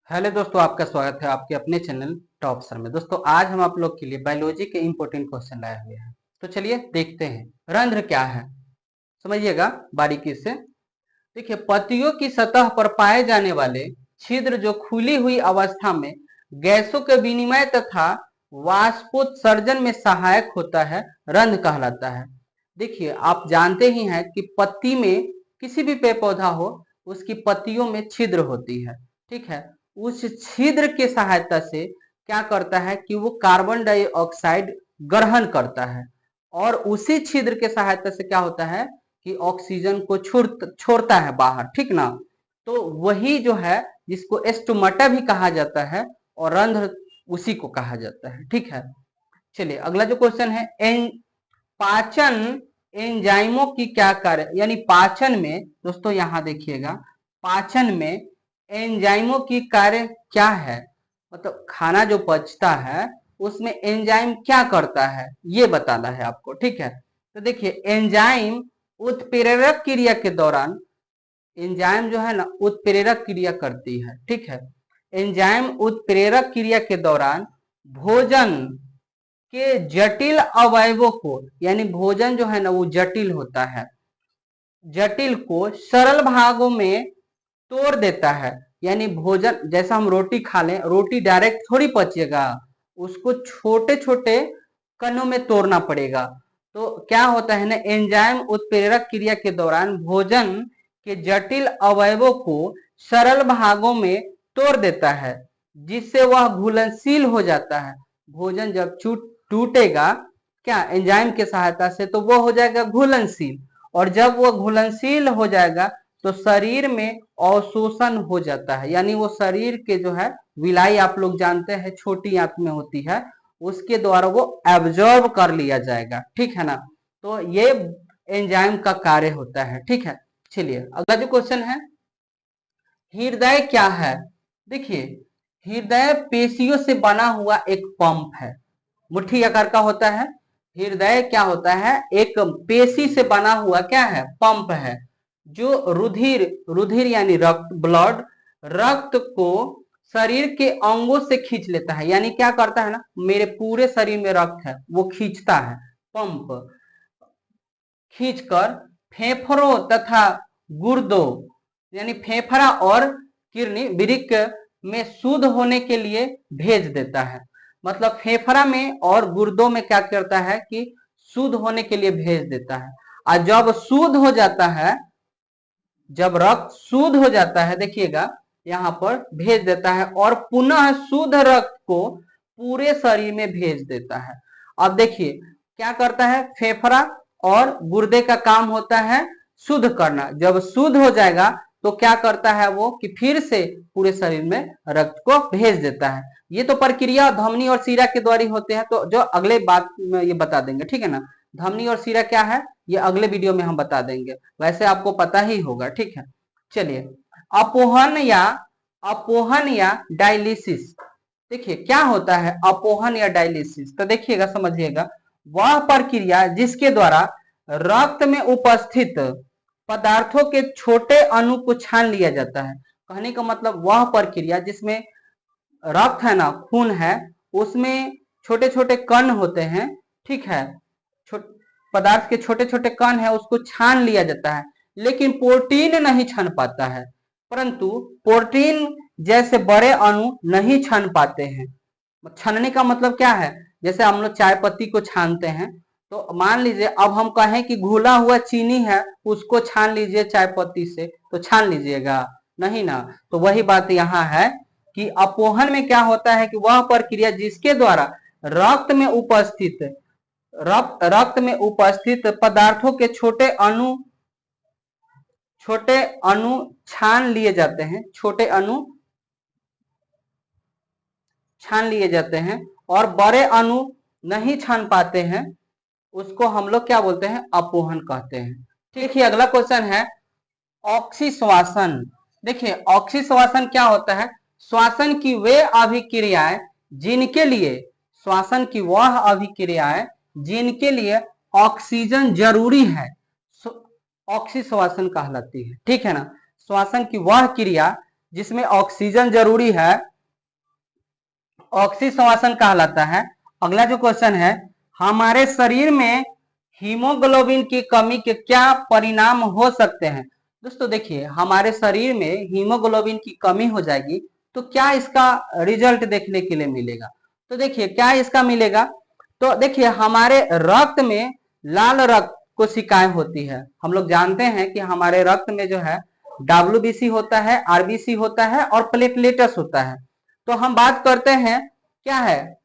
Hello दोस्तों, आपका स्वागत है आपके अपने चैनल टॉप सर में। दोस्तों आज हम आप लोग के लिए बायोलॉजी के इंपॉर्टेंट क्वेश्चन लाए हुए हैं। तो चलिए देखते हैं रंध्र क्या है, समझिएगा बारीकी से। देखिए, पत्तियों की सतह पर पाए जाने वाले छिद्र जो खुली हुई अवस्था में गैसों के विनिमय तथा वाष्पोत्सर्जन में सहायक होता है, रंध्र कहलाता है। देखिए, आप जानते ही हैं कि पत्ती में किसी भी पेड़ पौधा हो, उसकी पत्तियों में छिद्र होती है, ठीक है। उस छिद्र के सहायता से क्या करता है कि वो कार्बन डाइऑक्साइड ग्रहण करता है और उसी छिद्र के सहायता से क्या होता है कि ऑक्सीजन को छोड़ता है बाहर, ठीक ना। तो वही जो है जिसको एस्टोमाटा भी कहा जाता है और रंध्र उसी को कहा जाता है, ठीक है। चलिए अगला जो क्वेश्चन है, पाचन एंजाइमों की क्या कार्य, यानी पाचन में दोस्तों यहां देखिएगा, पाचन में एंजाइमों की कार्य क्या है। मतलब खाना जो पचता है उसमें एंजाइम क्या करता है ये बताना है आपको, ठीक है। तो देखिए, एंजाइम उत्प्रेरक क्रिया के दौरान, एंजाइम जो है ना उत्प्रेरक क्रिया करती है, ठीक है। एंजाइम उत्प्रेरक क्रिया के दौरान भोजन के जटिल अवयवों को, यानी भोजन जो है ना वो जटिल होता है, जटिल को सरल भागों में तोड़ देता है। यानी भोजन जैसा हम रोटी खा लें, रोटी डायरेक्ट थोड़ी पचेगा, उसको छोटे छोटे कणों में तोड़ना पड़ेगा। तो क्या होता है ना, एंजाइम उत्प्रेरक क्रिया के दौरान भोजन के जटिल अवयवों को सरल भागों में तोड़ देता है, जिससे वह घुलनशील हो जाता है। भोजन जब टूटेगा क्या एंजाइम के सहायता से, तो वो हो जाएगा घुलनशील, और जब वो घुलनशील हो जाएगा तो शरीर में अवशोषण हो जाता है। यानी वो शरीर के जो है विलाई, आप लोग जानते हैं छोटी आंत में होती है, उसके द्वारा वो एब्जॉर्ब कर लिया जाएगा, ठीक है ना। तो ये एंजाइम का कार्य होता है, ठीक है। चलिए अगला जो क्वेश्चन है, हृदय क्या है। देखिए, हृदय पेशियों से बना हुआ एक पंप है, मुट्ठी आकार का होता है। हृदय क्या होता है, एक पेशी से बना हुआ क्या है, पंप है, जो रुधिर रुधिर यानी रक्त, ब्लड, रक्त को शरीर के अंगों से खींच लेता है। यानी क्या करता है ना, मेरे पूरे शरीर में रक्त है वो खींचता है, पंप खींचकर फेफड़ों तथा गुर्दों, यानी फेफड़ा और किडनी वृक्क में शुद्ध होने के लिए भेज देता है। मतलब फेफड़ा में और गुर्दों में क्या करता है कि शुद्ध होने के लिए भेज देता है। और जब शुद्ध हो जाता है, जब रक्त शुद्ध हो जाता है, देखिएगा यहाँ पर भेज देता है और पुनः शुद्ध रक्त को पूरे शरीर में भेज देता है। अब देखिए क्या करता है, फेफड़ा और गुर्दे का काम होता है शुद्ध करना। जब शुद्ध हो जाएगा तो क्या करता है वो कि फिर से पूरे शरीर में रक्त को भेज देता है। ये तो प्रक्रिया धमनी और शिरा के द्वारा होते हैं, तो जो अगले बात में ये बता देंगे, ठीक है ना। धमनी और शिरा क्या है ये अगले वीडियो में हम बता देंगे, वैसे आपको पता ही होगा, ठीक है। चलिए, अपोहन या अपोहन या डायलिसिस। देखिए क्या होता है अपोहन या डायलिसिस, तो देखिएगा समझिएगा, वह प्रक्रिया जिसके द्वारा रक्त में उपस्थित पदार्थों के छोटे अणु को छान लिया जाता है। कहने का मतलब वह प्रक्रिया जिसमें रक्त है ना, खून है, उसमें छोटे छोटे कण होते हैं, ठीक है, पदार्थ के छोटे छोटे कण है, उसको छान लिया जाता है। लेकिन प्रोटीन नहीं छान पाता है, परंतु प्रोटीन जैसे बड़े अणु नहीं छान पाते हैं। छानने का मतलब क्या है, जैसे हम लोग चाय पत्ती को छानते हैं, तो मान लीजिए अब हम कहें कि घुला हुआ चीनी है उसको छान लीजिए चाय पत्ती से, तो छान लीजिएगा नहीं ना। तो वही बात यहाँ है कि अपोहन में क्या होता है कि वह प्रक्रिया जिसके द्वारा रक्त में उपस्थित रक्त में उपस्थित पदार्थों के छोटे अणु छान लिए जाते हैं, छोटे अणु छान लिए जाते हैं और बड़े अणु नहीं छान पाते हैं, उसको हम लोग क्या बोलते हैं, अपोहन कहते हैं। देखिए अगला क्वेश्चन है ऑक्सीश्वासन। देखिए ऑक्सीश्वासन क्या होता है, श्वासन की वे अभिक्रियाएं जिनके लिए, श्वासन की वह अभिक्रियाएं जिनके लिए ऑक्सीजन जरूरी है, ऑक्सीश्वासन कहलाती है, ठीक है ना। श्वासन की वह क्रिया जिसमें ऑक्सीजन जरूरी है, ऑक्सीश्वासन कहलाता है। अगला जो क्वेश्चन है, हमारे शरीर में हीमोग्लोबिन की कमी के क्या परिणाम हो सकते हैं। दोस्तों देखिए, हमारे शरीर में हीमोग्लोबिन की कमी हो जाएगी तो क्या इसका रिजल्ट देखने के लिए मिलेगा। तो देखिए क्या इसका मिलेगा, तो देखिए हमारे रक्त में लाल रक्त कोशिकाएं होती है। हम लोग जानते हैं कि हमारे रक्त में जो है WBC होता है, RBC होता है और प्लेटलेटस होता है। तो हम बात करते हैं क्या है,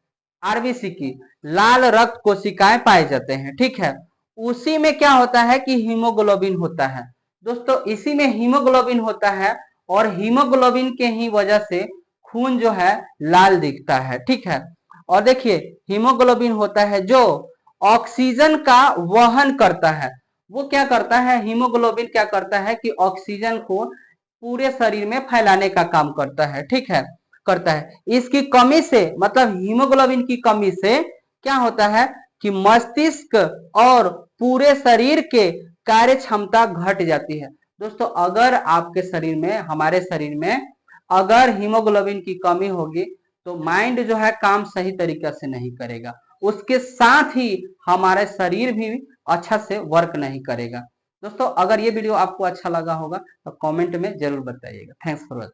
RBC की, लाल रक्त कोशिकाएं पाए जाते हैं, ठीक है। उसी में क्या होता है कि हीमोग्लोबिन होता है। दोस्तों इसी में हीमोग्लोबिन होता है और हीमोग्लोबिन के ही वजह से खून जो है लाल दिखता है, ठीक है। और देखिए हीमोग्लोबिन होता है जो ऑक्सीजन का वहन करता है। वो क्या करता है, हीमोग्लोबिन क्या करता है कि ऑक्सीजन को पूरे शरीर में फैलाने का काम करता है, ठीक है, करता है। इसकी कमी से, मतलब हीमोग्लोबिन की कमी से क्या होता है कि मस्तिष्क और पूरे शरीर के कार्य क्षमता घट जाती है। दोस्तों अगर आपके शरीर में, हमारे शरीर में अगर हीमोग्लोबिन की कमी होगी तो माइंड जो है काम सही तरीके से नहीं करेगा, उसके साथ ही हमारा शरीर भी अच्छा से वर्क नहीं करेगा। दोस्तों अगर ये वीडियो आपको अच्छा लगा होगा तो कमेंट में जरूर बताइएगा। Thanks for watching.